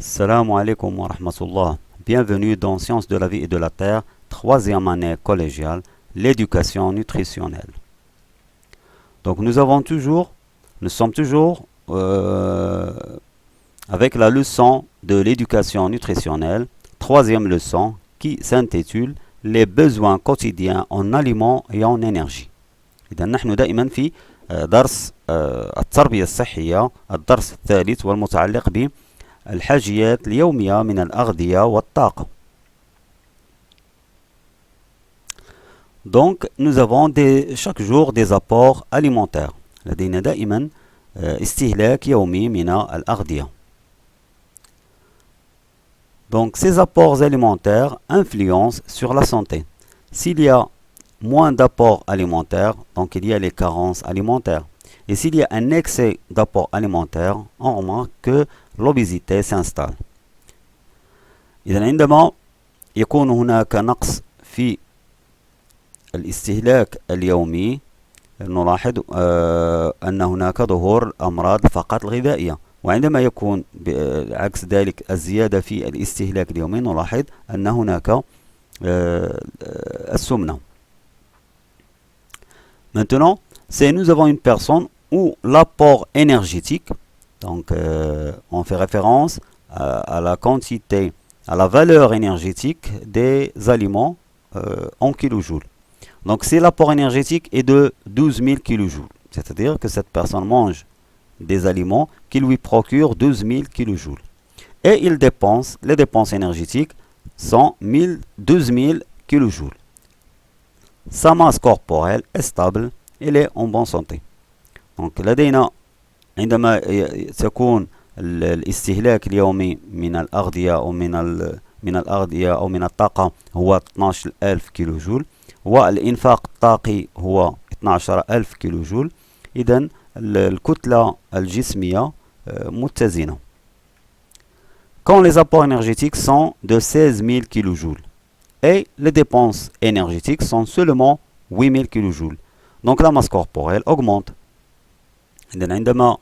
Salam alaikum wa rahmatullah. Bienvenue dans Sciences de la vie et de la terre, troisième année collégiale, l'éducation nutritionnelle. Donc nous sommes toujours avec la leçon de l'éducation nutritionnelle, troisième leçon qui s'intitule les besoins quotidiens en aliments et en énergie. إذا نحن دائما في درس التربية الصحية، الدرس الثالث والمتعلق بالحاجيات اليومية من الأغذية والطاقة. Donc nous avons chaque jour des apports alimentaires. لدينا دائما استهلاك يومي من الأغذية. Donc ces apports alimentaires influencent sur la santé. S'il y a moins d'apports alimentaires, donc il y a les carences alimentaires. Et s'il y a un excès d'apports alimentaires, on remarque que l'obésité s'installe. إذا عندما يكون هناك نقص في الاستهلاك اليومي نلاحظ أن هناك ظهور الأمراض فقط الغذائية، وعندما يكون عكس ذلك الزيادة في الاستهلاك اليومي نلاحظ أن هناك السمنة. Maintenant, si nous avons une personne où l'apport énergétique, donc on fait référence à la quantité, à la valeur énergétique des aliments en kilojoules. Donc si l'apport énergétique est de 12 000 kilojoules, c'est-à-dire que cette personne mange des aliments qui lui procurent 12 000 kilojoules. Et il dépense, les dépenses énergétiques sont 12 000 kilojoules. Sa masse corporelle est stable, elle est en bonne santé. Donc لدينا عندما تكون الاستهلاك اليومي من الأغذية أو من الأغذية أو من الطاقة هو 12,000 كيلو جول، والإنفاق الطاقي هو 12,000 كيلو جول، إذن الكتلة الجسمية متزنة. Quand les apports énergétiques sont de 16 000 kJ et les dépenses énergétiques sont seulement 8 000 kJ. Donc la masse corporelle augmente. إذن عندما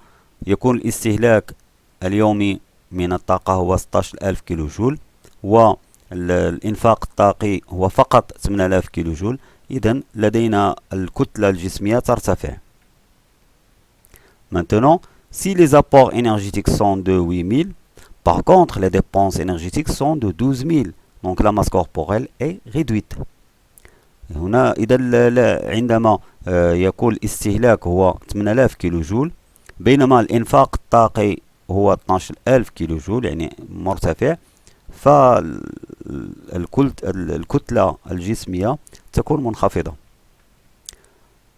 يكون الاستهلاك اليومي من الطاقة هو 16,000 كيلو جول والإنفاق الطاقي هو فقط 8,000 كيلو جول، إذن لدينا الكتلة الجسمية ترتفع. Maintenant, si les apports énergétiques sont de 8 000, par contre les dépenses énergétiques sont de 12 000. Donc la masse corporelle est réduite. هنا إذا عندما يكون الاستهلاك هو 8000 كيلو جول بينما الإنفاق الطاقي هو 12,000 كيلو جول يعني مرتفع، فالكتلة الجسمية تكون منخفضة.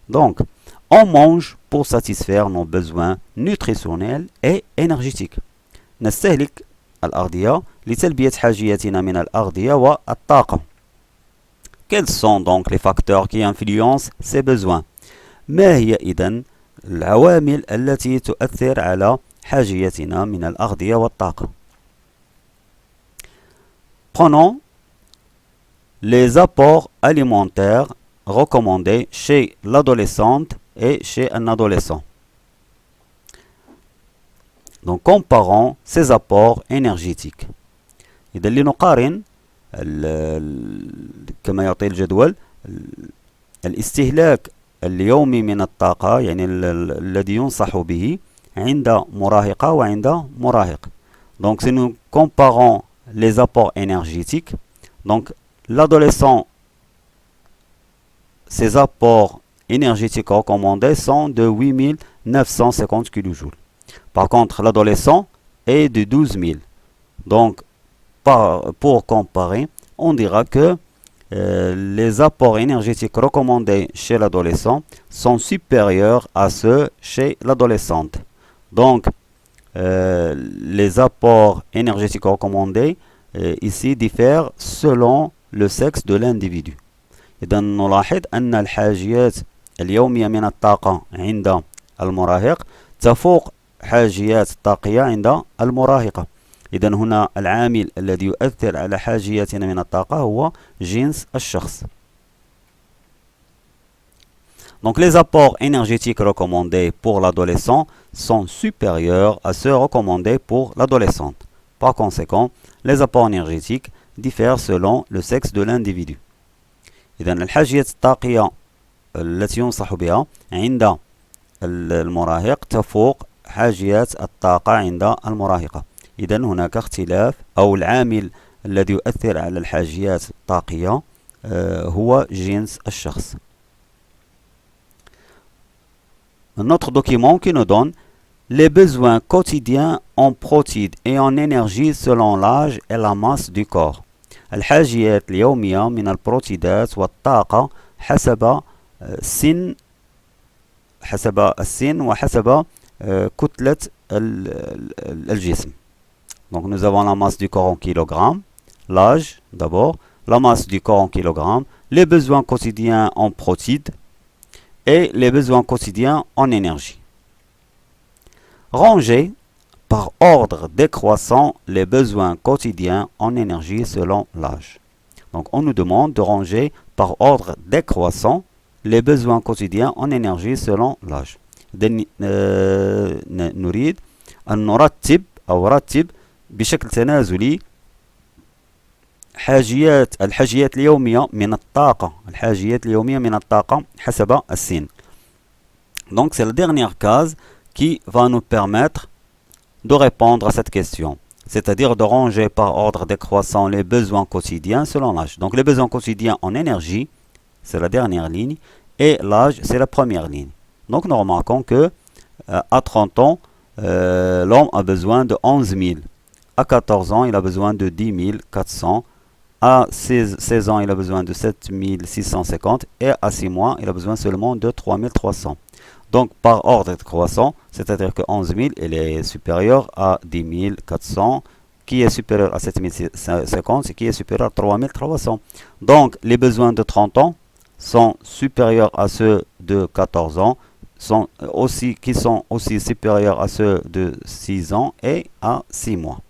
Donc, on mange pour satisfaire nos besoins nutritionnels et énergétiques. نستهلك الأغذية لتلبية حاجياتنا من الأغذية والطاقة. Quels sont donc les facteurs qui influencent ces besoins؟ ما هي إذن العوامل التي تؤثر على حاجيتنا من الأغذية والطاقة؟ Prenons les apports alimentaires recommandés chez l'adolescente et chez un adolescent. Donc comparons ces apports énergétiques. إذا لنقارن كما يعطي الجدول الاستهلاك اليومي من الطاقة يعني الذي ينصح به عند مراهقة وعند مراهق. Donc si nous comparons les apports énergétiques, donc l'adolescent, ses apports énergétiques recommandés sont de 8 950 kJ. Par contre, l'adolescent est de 12 000. Donc, pour comparer, on dira que les apports énergétiques recommandés chez l'adolescent sont supérieurs à ceux chez l'adolescente. Donc, les apports énergétiques recommandés ici diffèrent selon le sexe de l'individu. إذا نلاحظ أن الحاجيات اليومية من الطاقة عند المراهق تفوق حاجيات الطاقية عند المراهقة. إذا هنا العامل الذي يؤثر على حاجياتنا من الطاقة هو جنس الشخص. Donc les apports énergétiques recommandés pour l'adolescent sont supérieurs à ceux recommandés pour l'adolescente. Par conséquent, les apports énergétiques diffèrent selon le sexe de l'individu. إذا الحاجيات الطاقية التي ينصح بها عند المراهق تفوق حاجيات الطاقة عند المراهقة. إذا هناك اختلاف، أو العامل الذي يؤثر على الحاجيات الطاقية هو جنس الشخص. Notre document qui nous donne les besoins quotidiens en protides et en énergie selon l'âge et la masse du corps. الحاجيات اليومية من البروتيدات والطاقة حسب السن وحسب كتلة الجسم. Donc nous avons la masse du corps en kilogrammes, l'âge d'abord, la masse du corps en kilogrammes, les besoins quotidiens en protides et les besoins quotidiens en énergie. Ranger par ordre décroissant les besoins quotidiens en énergie selon l'âge. Donc on nous demande de ranger par ordre décroissant les besoins quotidiens en énergie selon l'âge. نريد أن نرتب أو رتب بشكل تنازلي الحاجيات اليومية من الطاقة حسب السن. Donc c'est la dernière case qui va nous permettre de répondre à cette question, c'est-à-dire de ranger par ordre décroissant les besoins quotidiens selon l'âge. Donc les besoins quotidiens en énergie, c'est la dernière ligne, et l'âge, c'est la première ligne. Donc nous remarquons que à 30 ans, l'homme a besoin de 11 000. À 14 ans, il a besoin de 10 400. À 16 ans, il a besoin de 7 650. Et à 6 mois, il a besoin seulement de 3 300. Donc par ordre décroissant, c'est-à-dire que 11 000 il est supérieur à 10 400, qui est supérieur à 7 650, qui est supérieur à 3 300. Donc les besoins de 30 ans sont supérieurs à ceux de 14 ans, qui sont aussi supérieurs à ceux de 6 ans et à 6 mois.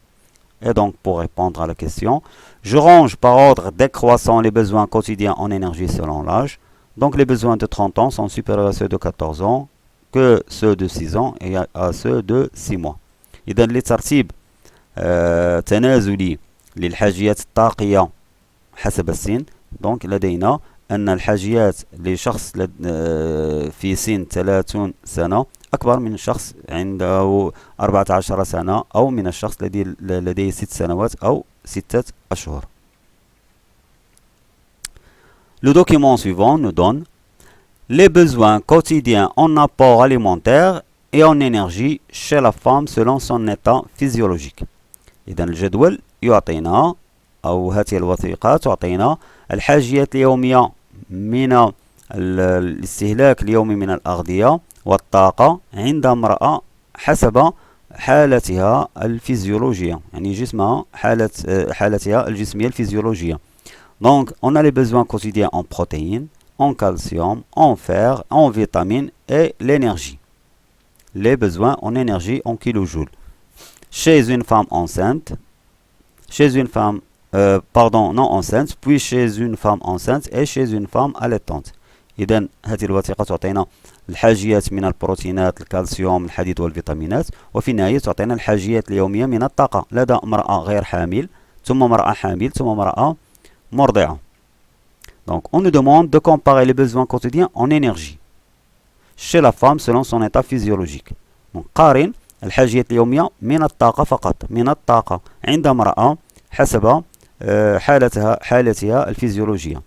Et donc pour répondre à la question, je range par ordre décroissant les besoins quotidiens en énergie selon l'âge. Donc les besoins de 30 ans sont supérieurs à ceux de 14 ans que ceux de 6 ans et à ceux de 6 mois. إذا لترتيب تنازلي للحاجيات الطاقية حسب السن، donc لدينا أن الحاجيات لشخص في سن 30 سنة أكبر من شخص عنده 14 سنة أو من الشخص الذي لديه 6 سنوات أو 6 أشهر. Le document suivant nous donne les besoins quotidiens en apport alimentaire et en énergie chez la femme selon son état physiologique. إذا الجدول يعطينا أو هذه الوثيقة تعطينا الحاجيات اليومية من الاستهلاك اليومي من الأغذية والطاقة عند امرأة حسب حالتها الفيزيولوجية، يعني جسمها حالتها الجسمية الفيزيولوجية. Donc, on a les besoins quotidiens en protéines, en calcium, en fer, en vitamines et l'énergie. Les besoins en énergie en kilojoules. Chez une femme enceinte, non enceinte, puis chez une femme enceinte et chez une femme allaitante. إذن هذه الوثيقة تعطينا الحاجيات من البروتينات، الكالسيوم، الحديد والفيتامينات، وفي النهاية تعطينا الحاجيات اليومية من الطاقة لدى امرأة غير حامل، ثم امرأة حامل، ثم امرأة مرضعة. Donc on nous demande de comparer les besoins quotidiens en énergie chez la femme selon son état physiologique. Donc قارن الحاجيات اليومية من الطاقة فقط، من الطاقة عند امرأة حسب حالتها الفيزيولوجية.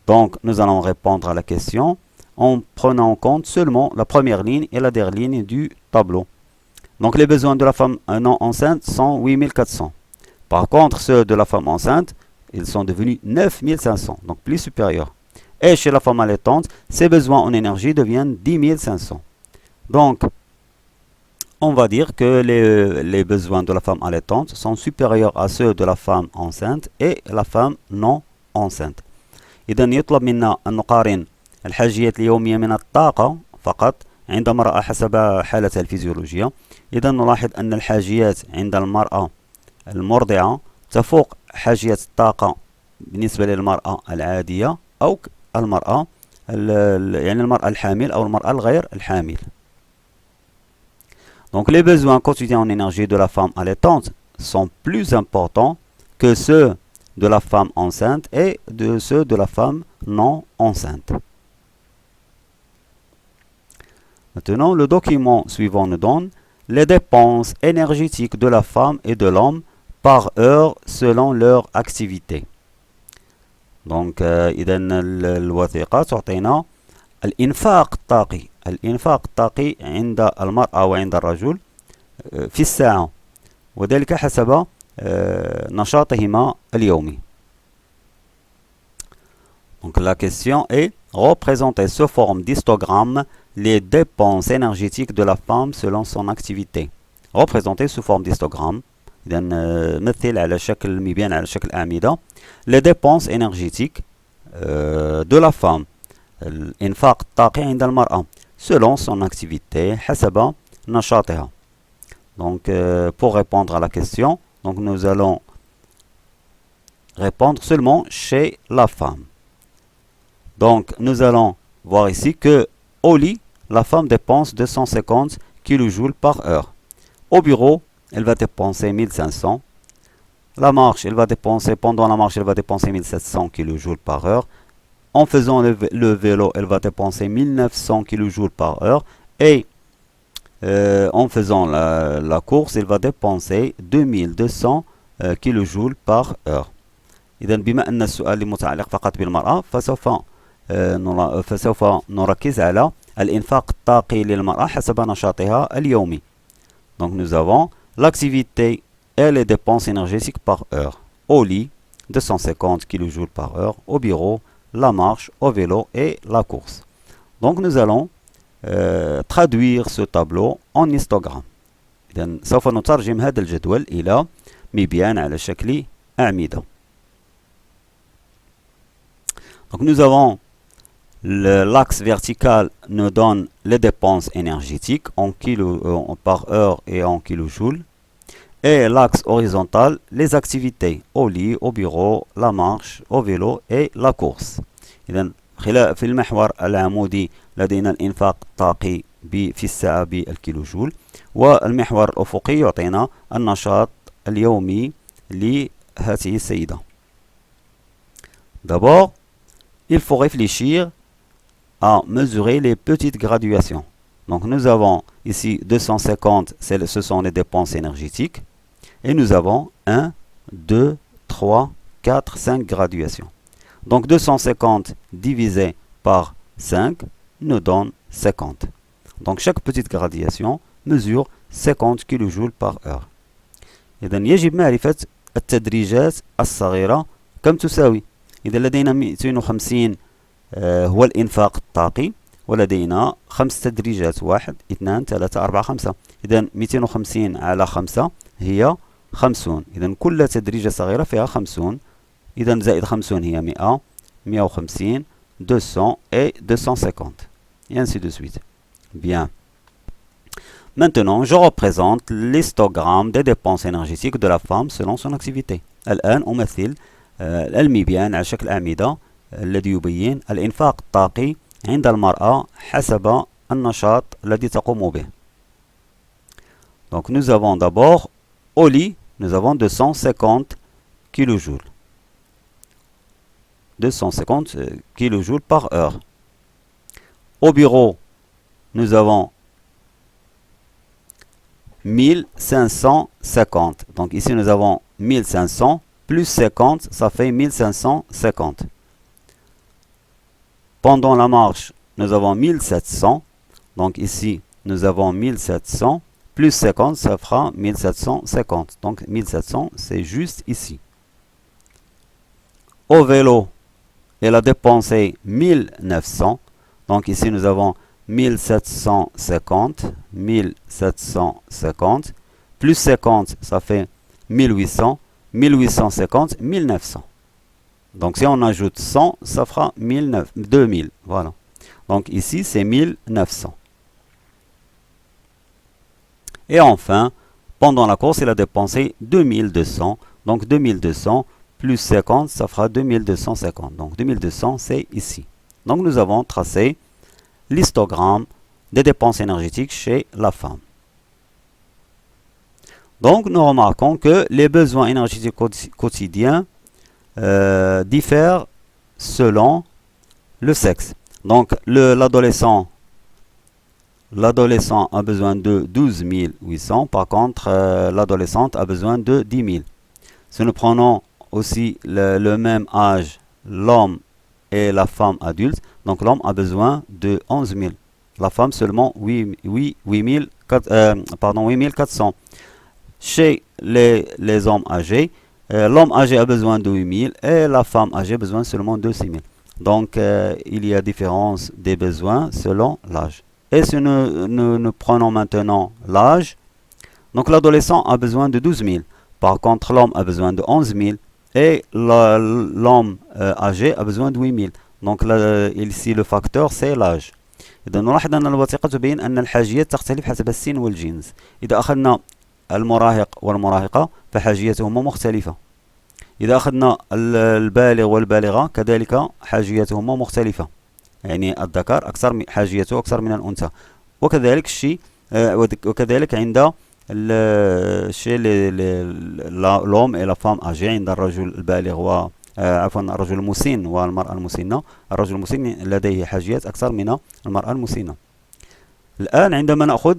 Donc nous allons répondre à la question en prenant en compte seulement la première ligne et la dernière ligne du tableau. Donc les besoins de la femme non enceinte sont 8400. Par contre, ceux de la femme enceinte, ils sont devenus 9500, donc plus supérieurs. Et chez la femme allaitante, ses besoins en énergie deviennent 10 500. Donc, on va dire que les besoins de la femme allaitante sont supérieurs à ceux de la femme enceinte et la femme non enceinte. إذا يطلب منا أن نقارن الحاجيات اليومية من الطاقة فقط عند امرأة حسب حالتها الفيزيولوجية. إذا نلاحظ أن الحاجيات عند المرأة المرضعة تفوق حاجيات الطاقة بالنسبة للمرأة العادية أو المرأة الحامل أو المرأة الغير الحامل. Donc les besoins quotidiens en énergie de la femme allaitante sont plus importants que ceux de la femme enceinte et de ceux de la femme non enceinte. Maintenant, le document suivant nous donne les dépenses énergétiques de la femme et de l'homme par heure selon leur activité. Donc, إذا الوثيقة تعطينا الإنفاق الطاقي عند المرأة وعند الرجل في الساعة، وذلك حسب نشاطهما اليومي. Donc la question est représenter sous forme d'histogramme les dépenses énergétiques de la femme selon son activité. Représenter sous forme d'histogramme. إذا مثل على شكل مبين على شكل أعمدة les dépenses énergétiques de la femme. الإنفاق الطاقي عند المرأة selon son activité حسب نشاطها. Donc pour répondre à la question, donc nous allons répondre seulement chez la femme. Donc nous allons voir ici que au lit, la femme dépense 250 kJ par heure. Au bureau, elle va dépenser 1500. La marche, pendant la marche, elle va dépenser 1700 kJ par heure. En faisant le vélo, elle va dépenser 1900 kJ par heure. Et en faisant la course, elle va dépenser 2200 kJ par heure. إذا بما أن السؤال متعلق فقط بالمرأة فسوف نركز على الإنفاق الطاقي للمرأة حسب نشاطها اليومي. Donc nous avons l'activité et les dépenses énergétiques par heure. Au lit, 250 kJ par heure. Au bureau, la marche, au vélo et la course. Donc nous allons traduire ce tableau en histogramme. إذن سوف نترجم هذا الجدول إلى مبيان على شكل أعمدة. Donc nous avons l'axe vertical nous donne les dépenses énergétiques par heure et en kilojoules. Et l'axe horizontal, les activités au lit, au bureau, la marche, au vélo et la course. إذن في المحور العمودي لدينا الإنفاق الطاقي في الساعة بالكيلوجول، والمحور الأفقي يعطينا النشاط اليومي لهذه السيدة. D'abord, il faut réfléchir à mesurer les petites graduations. Donc nous avons ici 250, ce sont les dépenses énergétiques. Et nous avons 1, 2, 3, 4, 5 graduations. Donc 250 divisé par 5 nous donne 50. Donc chaque petite graduation mesure 50 kJ par heure. إذن يجب معرفة التدريجات الصغيرة كم تساوي. إذا لدينا 250 هو الإنفاق الطاقي، ولدينا 5 تدريجات 1 2 3 4 5. إذا 250 على 5 هي 50. إذا كل تدريجة صغيرة فيها 50. إذا زائد 50 هي 100 150 200 et 250. Et ainsi de suite. Bien. Maintenant, je représente l'histogramme des dépenses énergétiques de la femme selon son activité. الآن أمثل المبيان على شكل أعمدة الذي يبين الإنفاق الطاقي عند المرأة حسب النشاط الذي تقوم به. Donc nous avons d'abord au lit, nous avons 250 kJ. 250 kJ par heure. Au bureau, nous avons 1550. Donc ici nous avons 1500 plus 50, ça fait 1550. Pendant la marche, nous avons 1700. Donc ici, nous avons 1700 plus 50, ça fera 1750. Donc 1700, c'est juste ici. Au vélo, elle a dépensé 1900. Donc ici, nous avons 1750 plus 50, ça fait 1800. 1850, 1900. Donc si on ajoute 100, ça fera 2000. Voilà. Donc ici, c'est 1900. Et enfin, pendant la course, il a dépensé 2200. Donc 2200 plus 50, ça fera 2250. Donc 2200, c'est ici. Donc nous avons tracé l'histogramme des dépenses énergétiques chez la femme. Donc, nous remarquons que les besoins énergétiques quotidiens diffèrent selon le sexe. Donc, l'adolescent a besoin de 12 800, par contre, l'adolescente a besoin de 10 000. Si nous prenons aussi le même âge, l'homme et la femme adulte, donc l'homme a besoin de 11 000. La femme seulement 8 400. Chez les hommes âgés, l'homme âgé a besoin de 8 000 et la femme âgée a besoin seulement de 6 000. Donc, il y a différence des besoins selon l'âge. Et si nous prenons maintenant l'âge, donc l'adolescent a besoin de 12 000. Par contre, l'homme a besoin de 11 000 et l'homme âgé a besoin de 8 000. Donc, ici, le facteur, c'est l'âge. إذا نلاحظ أن الوثيقة تبين أن الحاجيات تختلف حسب السن والجنس. إذا أخذنا المراهق والمراهقة فحاجياتهما مختلفة. إذا أخذنا البالغ والبالغة كذلك حاجياتهما مختلفة. يعني الذكر حاجيته أكثر من الأنثى. وكذلك الشيء وكذلك عند الشيء l'homme et la femme âgée عند الرجل البالغ الرجل المسن والمرأة المسنة. الرجل المسن لديه حاجيات أكثر من المرأة المسنة. الآن عندما نأخذ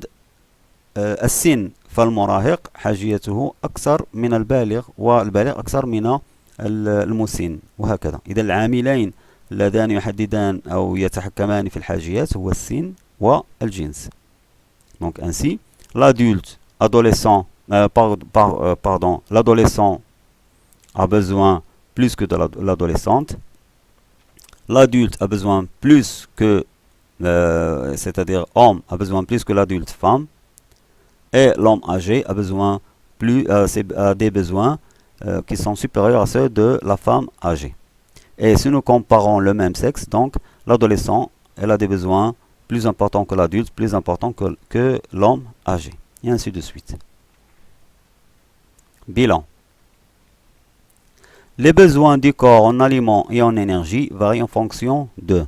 السن فالمراهق حاجيته أكثر من البالغ والبالغ أكثر من المسن وهكذا. إذا العاملين اللذان يحددان أو يتحكمان في الحاجيات هو السن والجنس. Donc ainsi, l'adolescent a besoin plus que de l'adolescente. L'adulte a besoin plus que, c'est-à-dire homme a besoin plus que l'adulte femme. Et l'homme âgé a besoin des besoins qui sont supérieurs à ceux de la femme âgée. Et si nous comparons le même sexe, donc l'adolescent elle a des besoins plus importants que l'adulte, plus importants que l'homme âgé. Et ainsi de suite. Bilan. Les besoins du corps en aliments et en énergie varient en fonction de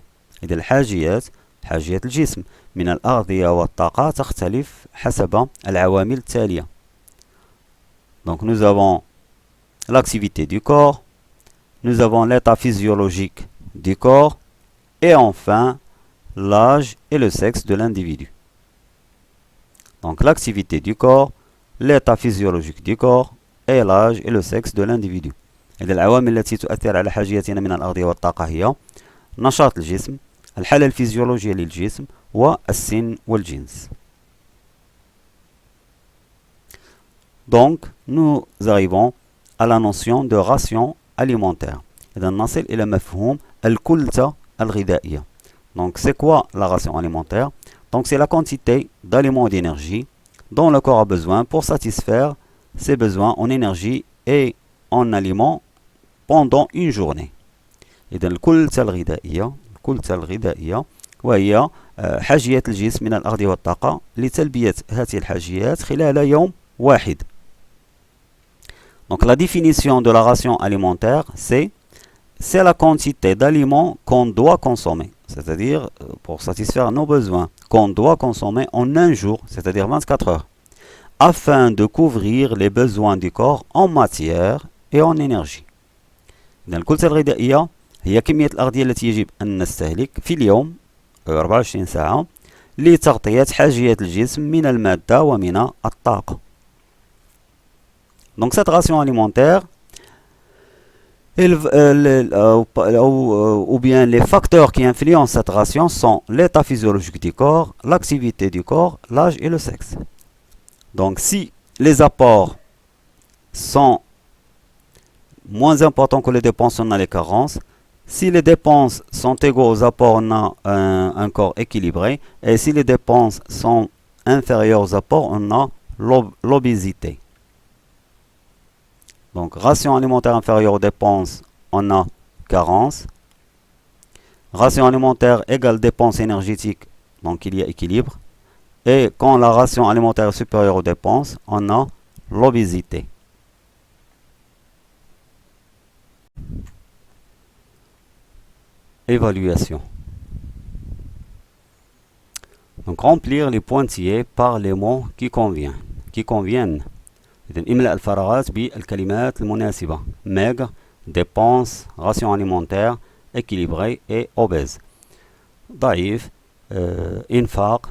حاجيات الجسم من الأغذية والطاقة تختلف حسب العوامل التالية. Donc nous avons l'activité du corps, nous avons l'état physiologique du corps et enfin l'âge et le sexe de l'individu. Donc l'activité du corps, l'état physiologique du corps et l'âge et le sexe de l'individu. إذا العوامل التي تؤثر على حاجيتنا من الأغذية والطاقة هي نشاط الجسم، الحالة الفيزيولوجية للجسم والسن والجنس. Donc, nous arrivons à la notion de ration alimentaire. إذا نصل إلى مفهوم الكلفة الغذائية. Donc, c'est quoi la ration alimentaire? Donc, c'est la quantité d'aliments et d'énergie dont le corps a besoin pour satisfaire ses besoins en énergie et en aliments pendant une journée. إذا الكلفة الغذائية وهي حاجيات الجسم من الأغذية والطاقة لتلبية هذه الحاجيات خلال يوم واحد. Donc la définition de la ration alimentaire, c'est la quantité d'aliments qu'on doit consommer, c'est-à-dire pour satisfaire nos besoins, qu'on doit consommer en un jour, c'est-à-dire 24 heures, afin de couvrir les besoins du corps en matière et en énergie. إذن الكلفة الغذائية هي كمية الأغذية التي يجب أن نستهلك في اليوم 24 ساعة لتغطية حاجيات الجسم من المادة ومن الطاقة. Donc cette ration alimentaire, ou bien les facteurs qui influencent cette ration sont l'état physiologique du corps, l'activité du corps, l'âge et le sexe. Donc si les apports sont moins importants que les dépenses, on a les carences. Si les dépenses sont égaux aux apports, on a un corps équilibré. Et si les dépenses sont inférieures aux apports, on a l'obésité. Donc, ration alimentaire inférieure aux dépenses, on a carence. Ration alimentaire égale dépenses énergétiques, donc il y a équilibre. Et quand la ration alimentaire est supérieure aux dépenses, on a l'obésité. Évaluation. Donc remplir les pointillés par les mots qui conviennent. إذن املأ الفراغات بالكلمات المناسبة. maigre, dépense, ration alimentaire, équilibré et obèse. ضعيف، إنفاق،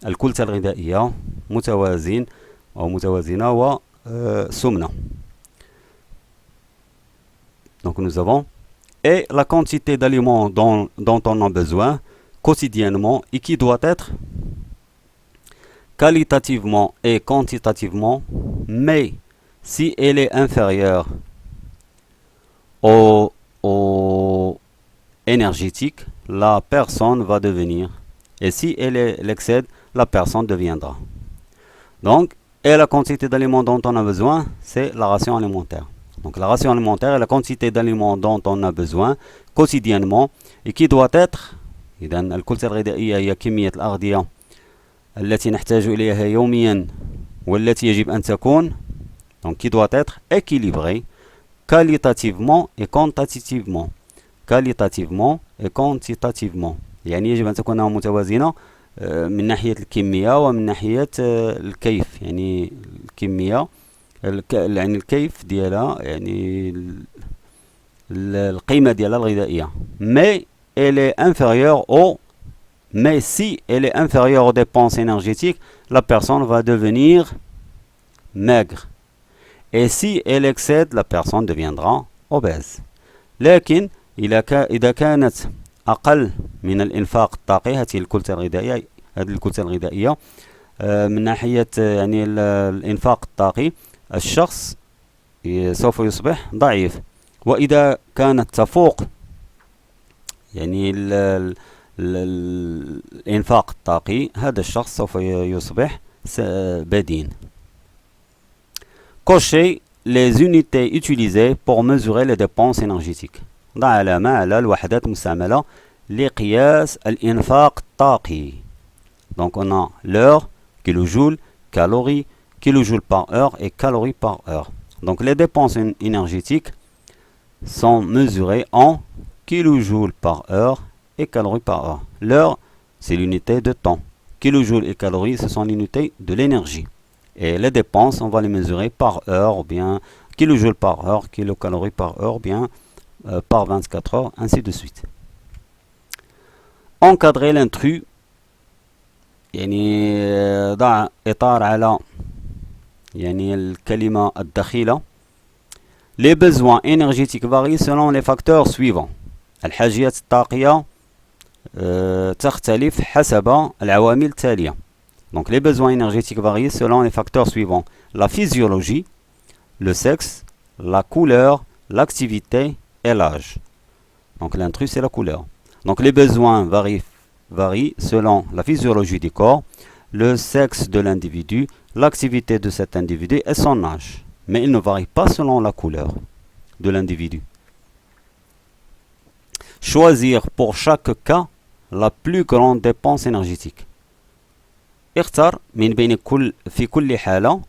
الكلسة الغذائية، متوازن أو متوازنة، وسمنة. Donc nous avons et la quantité d'aliments dont on a besoin quotidiennement et qui doit être qualitativement et quantitativement, mais si elle est inférieure au énergétique, la personne va devenir, et si elle l'excède, la personne deviendra. Donc, et la quantité d'aliments dont on a besoin, c'est la ration alimentaire. Donc la ration alimentaire est la quantité d'aliments dont on a besoin quotidiennement et qui doit être إذن الكتلة الغذائية هي كمية الأغذية التي نحتاج إليها يوميا والتي يجب أن تكون donc qui doit être équilibrée qualitativement et quantitativement. qualitativement et quantitativement يعني يجب أن تكون متوازنة من ناحية الكمية ومن ناحية الكيف. يعني الكمية يعني الكيف ديالها يعني القيمة ديالها الغذائية. mais elle est inférieure mais si elle est inférieure aux dépenses énergétiques, la personne va devenir maigre. Et si elle excède, la personne deviendra obèse. لكن إذا كانت أقل من الإنفاق الطاقي، هذه الكتلة الغذائية من ناحية يعني الإنفاق الطاقي، الشخص سوف يصبح ضعيف. وإذا كانت تفوق يعني الإنفاق الطاقي، هذا الشخص سوف يصبح بدين. Cochez les unités utilisées pour mesurer les dépenses énergétiques. ضع علامة على الوحدات المستعملة لقياس الإنفاق الطاقي. Donc on a l'heure, kilojoule, calories, kilojoule par heure et calories par heure. Donc les dépenses énergétiques sont mesurées en kilojoules par heure et calories par heure. L'heure, c'est l'unité de temps. Kilojoules et calories, ce sont l'unité de l'énergie. Et les dépenses, on va les mesurer par heure, ou bien kilojoules par heure, kilocalories par heure, ou bien par 24 heures, ainsi de suite. Encadrer l'intrus. يعني ضع إطار على يعني الكلمة الدخيلة. Les besoins énergétiques varient selon les facteurs suivants. الحاجيات الطاقية تختلف حسب العوامل التالية. Donc les besoins énergétiques varient selon les facteurs suivants. La physiologie, le sexe, la couleur, l'activité et l'âge. Donc l'intrus c'est la couleur. Donc les besoins varient selon la physiologie du corps, le sexe de l'individu, l'activité de cet individu et son âge. Mais ils ne varient pas selon la couleur de l'individu. Choisir pour chaque cas la plus grande dépense énergétique. اختر من بين في كل حالة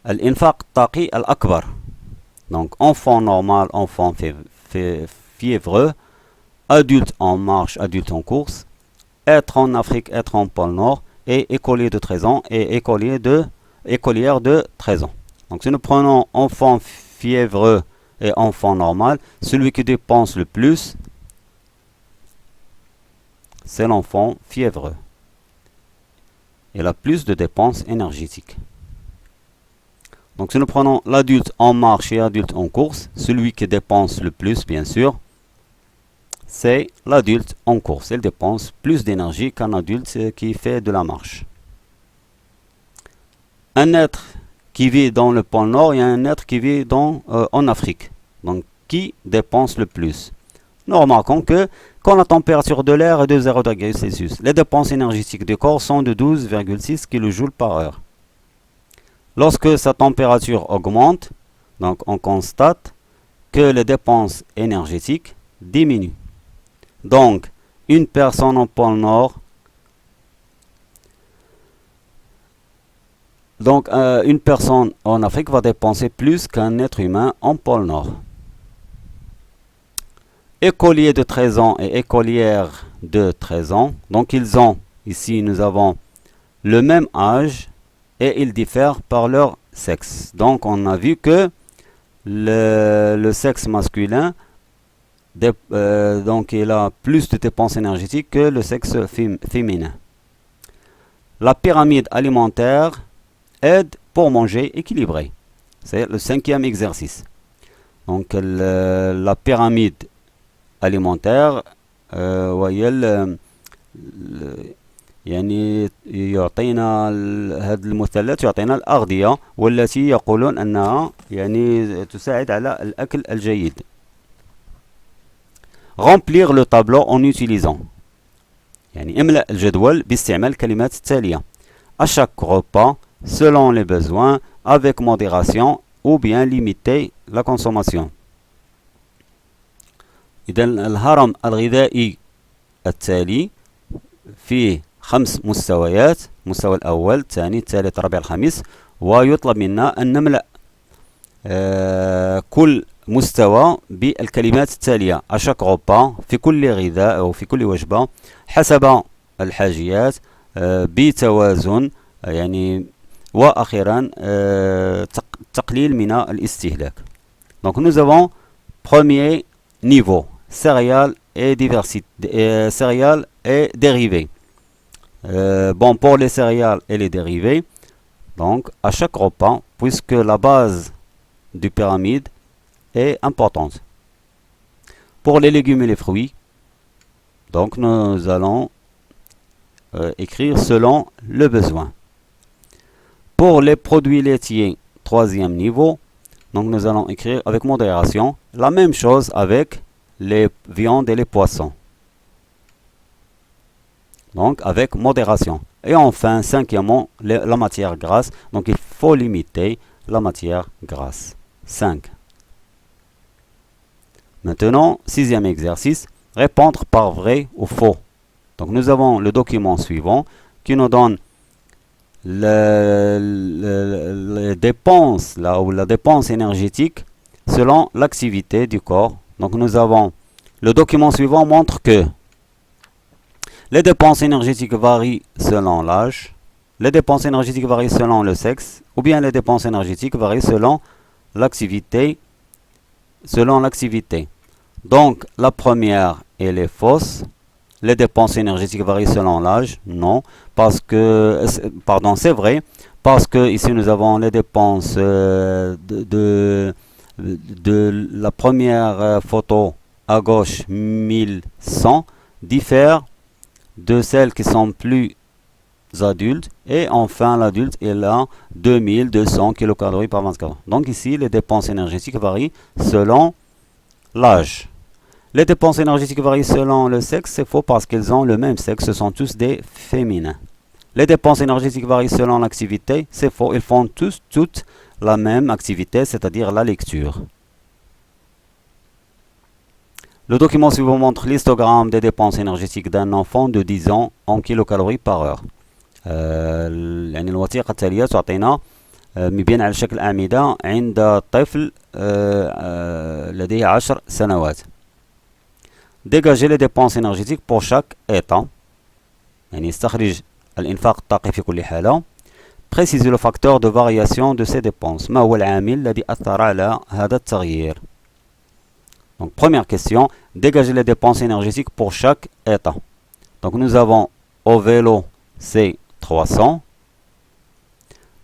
الإنفاق الطاقي الأكبر. Donc enfant normal, enfant fiévreux, adulte en marche, adulte en course, être en Afrique, être en pôle Nord, et écolier de 13 ans et écolière de 13 ans. Donc si nous prenons enfant fiévreux et enfant normal, celui qui dépense le plus, c'est l'enfant fiévreux. Il a plus de dépenses énergétiques. Donc si nous prenons l'adulte en marche et adulte en course, celui qui dépense le plus, bien sûr, c'est l'adulte en course. Il dépense plus d'énergie qu'un adulte qui fait de la marche. Un être qui vit dans le pôle Nord et un être qui vit en Afrique. Donc qui dépense le plus? Nous remarquons que quand la température de l'air est de 0 degrés Celsius, les dépenses énergétiques du corps sont de 12,6 kJ par heure. Lorsque sa température augmente, donc on constate que les dépenses énergétiques diminuent. Donc, une personne au pôle Nord, une personne en Afrique va dépenser plus qu'un être humain en pôle Nord. Écolier de 13 ans et écolière de 13 ans. Donc ici nous avons le même âge et ils diffèrent par leur sexe. Donc on a vu que le sexe masculin donc il a plus de dépenses énergétiques que le sexe féminin. La pyramide alimentaire aide pour manger équilibré. C'est le 5e exercice. Donc la pyramide alimentaire يعني يعطينا هذا المثلث يعطينا الأغذية والتي يقولون أنها يعني تساعد على الأكل الجيد. Remplir le tableau en utilisant. يعني املأ الجدول باستعمال الكلمات التالية. À chaque repas, selon les besoins, avec modération ou bien limiter la consommation. إذا الهرم الغذائي التالي فيه 5 مستويات، المستوى الأول، الثاني، الثالث، الرابع، الخامس، ويطلب منا أن نملأ كل مستوى بالكلمات التالية à chaque repas، في كل غذاء أو في كل وجبة، حسب الحاجيات، بتوازن، يعني وأخيرا تقليل من الاستهلاك. Donc nous avons premier niveau, céréales et céréales et dérivés. Bon, pour les céréales et les dérivés, donc à chaque repas, puisque la base du pyramide est importante. Pour les légumes et les fruits, donc nous allons écrire selon le besoin. Pour les produits laitiers, 3e niveau, donc nous allons écrire avec modération. La même chose avec les viandes et les poissons. Donc avec modération. Et enfin, 5e, la matière grasse. Donc il faut limiter la matière grasse. 5. Maintenant, 6e exercice, répondre par vrai ou faux. Donc nous avons le document suivant qui nous donne les dépenses, la dépense énergétique selon l'activité du corps. Donc nous avons le document suivant montre que les dépenses énergétiques varient selon l'âge, les dépenses énergétiques varient selon le sexe, ou bien les dépenses énergétiques varient selon l'activité. Donc la première, elle est fausse. Les dépenses énergétiques varient selon l'âge. Non, parce que, pardon, c'est vrai, parce que ici nous avons les dépenses de la première photo à gauche 1100 diffèrent de celles qui sont plus adultes, et enfin l'adulte est là 2200 kcal par 24. Donc ici les dépenses énergétiques varient selon l'âge. Les dépenses énergétiques varient selon le sexe, c'est faux parce qu'ils ont le même sexe, ce sont tous des féminins. Les dépenses énergétiques varient selon l'activité, c'est faux, ils font tous toute la même activité, c'est-à-dire la lecture. Le document suivant montre l'histogramme des dépenses énergétiques d'un enfant de 10 ans en kilocalories par heure. يعني الوثيقة التالية تعطينا مبين على شكل أعمدة عند طفل لديه 10 سنوات. Dégager les dépenses énergétiques pour chaque état. يعني استخرج الإنفاق الطاقي في كل حالة. Préciser le facteur de variation de ces dépenses. ما هو العامل الذي أثر على هذا التغيير؟ Donc première question, dégager les dépenses énergétiques pour chaque état. Donc nous avons au vélo c'est 300.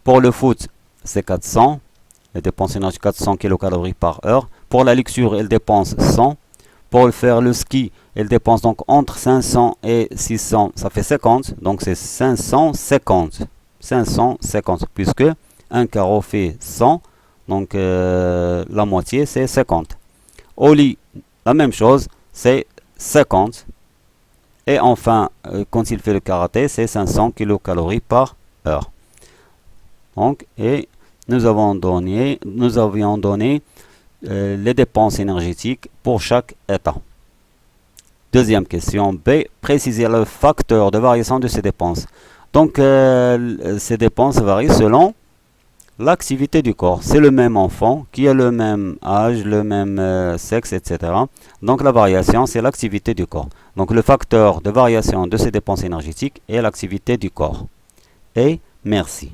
Pour le foot c'est 400. Les dépenses énergétiques 400 kcal par heure. Pour la lecture elle dépense 100. Pour faire le ski elle dépense donc entre 500 et 600, ça fait 50. Donc c'est 550. 550 puisque un carreau fait 100. Donc la moitié c'est 50. Au lit, la même chose, c'est 50. Et enfin, quand il fait le karaté, c'est 500 kcal par heure. Donc, et nous avions donné les dépenses énergétiques pour chaque état. Deuxième question, B. Préciser le facteur de variation de ces dépenses. Donc, ces dépenses varient selon l'activité du corps. C'est le même enfant qui a le même âge, le même sexe, etc. Donc la variation, c'est l'activité du corps. Donc le facteur de variation de ces dépenses énergétiques est l'activité du corps. Et merci.